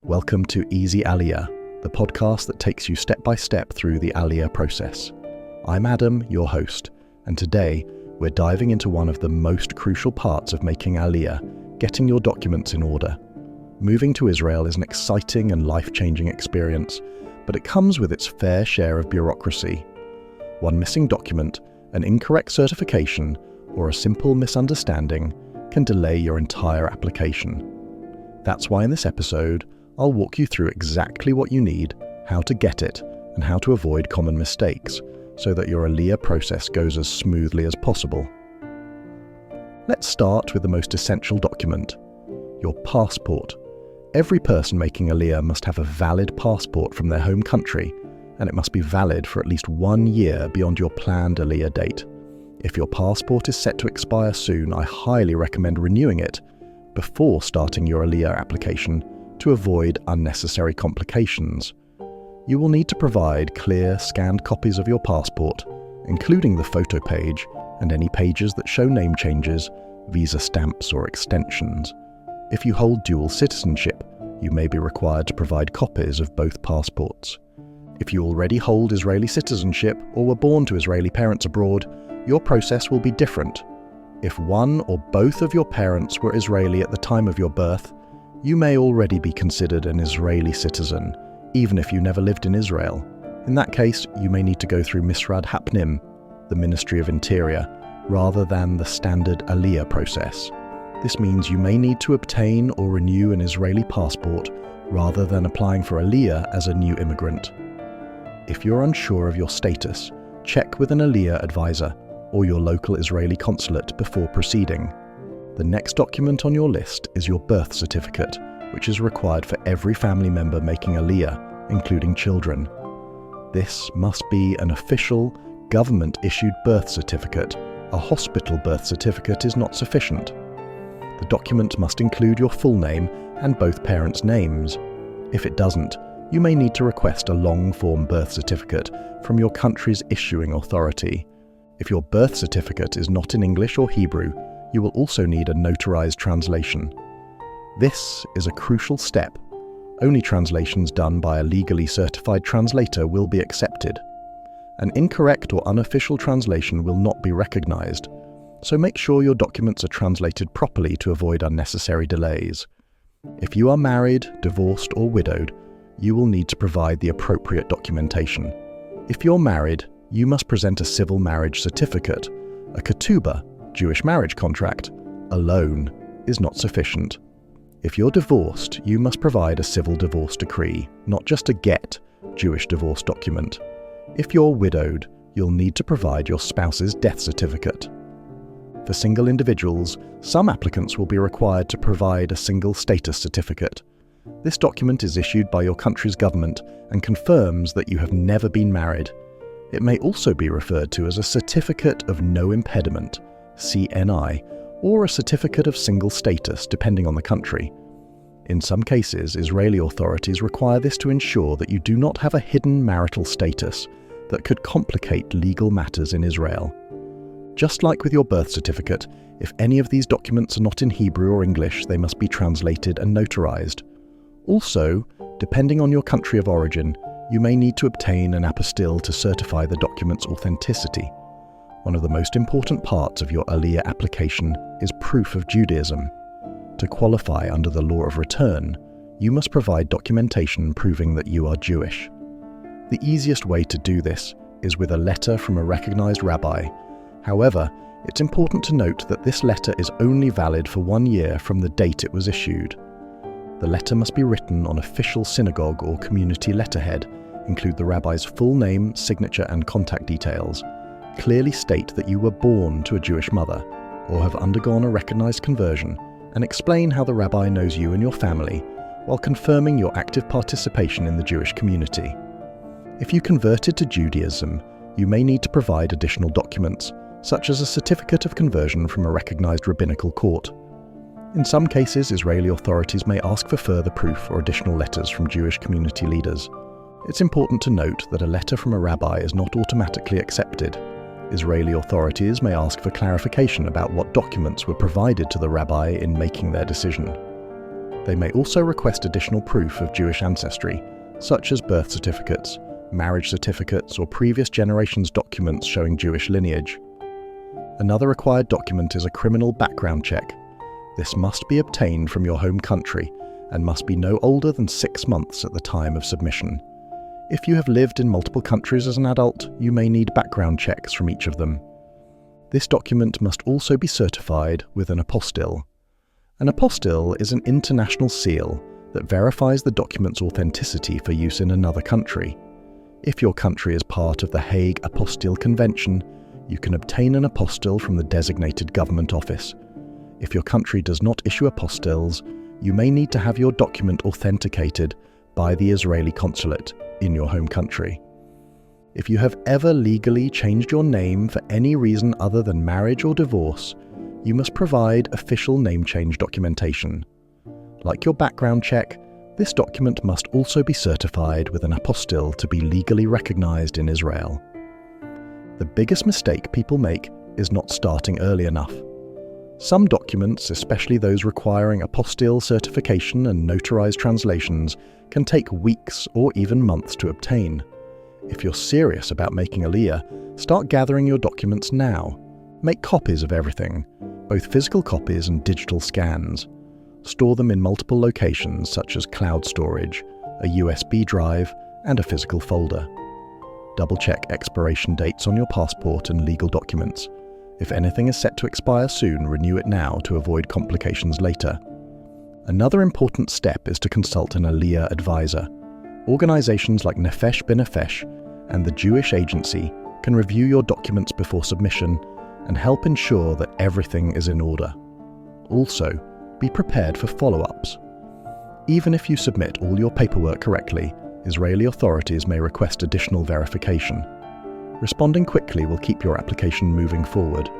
Welcome to Easy Aliyah, the podcast that takes you step by step through the Aliyah process. I'm Adam, your host, and today we're diving into one of the most crucial parts of making Aliyah, getting your documents in order. Moving to Israel is an exciting and life-changing experience, but it comes with its fair share of bureaucracy. One missing document, an incorrect certification, or a simple misunderstanding can delay your entire application. That's why in this episode, I'll walk you through exactly what you need, how to get it, and how to avoid common mistakes, so that your Aliyah process goes as smoothly as possible. Let's start with the most essential document, your passport. Every person making Aliyah must have a valid passport from their home country, and it must be valid for at least 1 year beyond your planned Aliyah date. If your passport is set to expire soon, I highly recommend renewing it before starting your Aliyah application to avoid unnecessary complications. You will need to provide clear, scanned copies of your passport, including the photo page and any pages that show name changes, visa stamps or extensions. If you hold dual citizenship, you may be required to provide copies of both passports. If you already hold Israeli citizenship or were born to Israeli parents abroad, your process will be different. If one or both of your parents were Israeli at the time of your birth, you may already be considered an Israeli citizen, even if you never lived in Israel. In that case, you may need to go through Misrad Hapnim, the Ministry of Interior, rather than the standard Aliyah process. This means you may need to obtain or renew an Israeli passport rather than applying for Aliyah as a new immigrant. If you're unsure of your status, check with an Aliyah advisor or your local Israeli consulate before proceeding. The next document on your list is your birth certificate, which is required for every family member making Aliyah, including children. This must be an official, government-issued birth certificate. A hospital birth certificate is not sufficient. The document must include your full name and both parents' names. If it doesn't, you may need to request a long-form birth certificate from your country's issuing authority. If your birth certificate is not in English or Hebrew, you will also need a notarized translation. This is a crucial step. Only translations done by a legally certified translator will be accepted. An incorrect or unofficial translation will not be recognized, so make sure your documents are translated properly to avoid unnecessary delays. If you are married, divorced, or widowed, you will need to provide the appropriate documentation. If you're married, you must present a civil marriage certificate. A ketubah, Jewish marriage contract, alone is not sufficient. If you're divorced, you must provide a civil divorce decree, not just a get, Jewish divorce document. If you're widowed, you'll need to provide your spouse's death certificate. For single individuals, some applicants will be required to provide a single status certificate. This document is issued by your country's government and confirms that you have never been married. It may also be referred to as a Certificate of No Impediment, CNI, or a Certificate of Single Status, depending on the country. In some cases, Israeli authorities require this to ensure that you do not have a hidden marital status that could complicate legal matters in Israel. Just like with your birth certificate, if any of these documents are not in Hebrew or English, they must be translated and notarized. Also, depending on your country of origin, you may need to obtain an apostille to certify the document's authenticity. One of the most important parts of your Aliyah application is proof of Judaism. To qualify under the law of return, you must provide documentation proving that you are Jewish. The easiest way to do this is with a letter from a recognized rabbi. However, it's important to note that this letter is only valid for 1 year from the date it was issued. The letter must be written on official synagogue or community letterhead, include the rabbi's full name, signature, and contact details. Clearly state that you were born to a Jewish mother or have undergone a recognized conversion, and explain how the rabbi knows you and your family, while confirming your active participation in the Jewish community. If you converted to Judaism, you may need to provide additional documents, such as a certificate of conversion from a recognized rabbinical court. In some cases, Israeli authorities may ask for further proof or additional letters from Jewish community leaders. It's important to note that a letter from a rabbi is not automatically accepted. Israeli authorities may ask for clarification about what documents were provided to the rabbi in making their decision. They may also request additional proof of Jewish ancestry, such as birth certificates, marriage certificates, or previous generations' documents showing Jewish lineage. Another required document is a criminal background check. This must be obtained from your home country and must be no older than 6 months at the time of submission. If you have lived in multiple countries as an adult, you may need background checks from each of them. This document must also be certified with an apostille. An apostille is an international seal that verifies the document's authenticity for use in another country. If your country is part of the Hague Apostille Convention, you can obtain an apostille from the designated government office. If your country does not issue apostilles, you may need to have your document authenticated by the Israeli consulate in your home country. If you have ever legally changed your name for any reason other than marriage or divorce, you must provide official name change documentation. Like your background check, this document must also be certified with an apostille to be legally recognized in Israel. The biggest mistake people make is not starting early enough. Some documents, especially those requiring apostille certification and notarized translations, can take weeks or even months to obtain. If you're serious about making Aliyah, start gathering your documents now. Make copies of everything, both physical copies and digital scans. Store them in multiple locations such as cloud storage, a USB drive, and a physical folder. Double-check expiration dates on your passport and legal documents. If anything is set to expire soon, renew it now to avoid complications later. Another important step is to consult an Aliyah advisor. Organizations like Nefesh and the Jewish Agency can review your documents before submission and help ensure that everything is in order. Also, be prepared for follow-ups. Even if you submit all your paperwork correctly, Israeli authorities may request additional verification. Responding quickly will keep your application moving forward.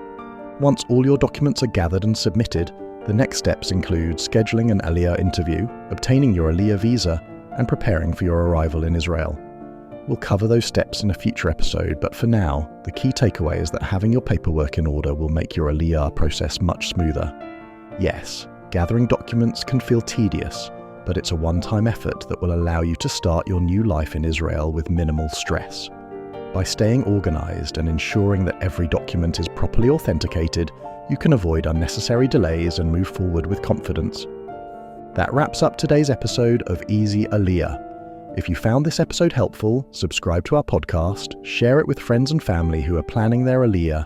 Once all your documents are gathered and submitted, the next steps include scheduling an Aliyah interview, obtaining your Aliyah visa, and preparing for your arrival in Israel. We'll cover those steps in a future episode, but for now, the key takeaway is that having your paperwork in order will make your Aliyah process much smoother. Yes, gathering documents can feel tedious, but it's a one-time effort that will allow you to start your new life in Israel with minimal stress. By staying organized and ensuring that every document is properly authenticated, you can avoid unnecessary delays and move forward with confidence. That wraps up today's episode of Easy Aliyah. If you found this episode helpful, subscribe to our podcast, share it with friends and family who are planning their Aliyah,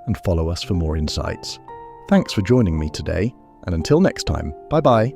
and follow us for more insights. Thanks for joining me today, and until next time, bye-bye.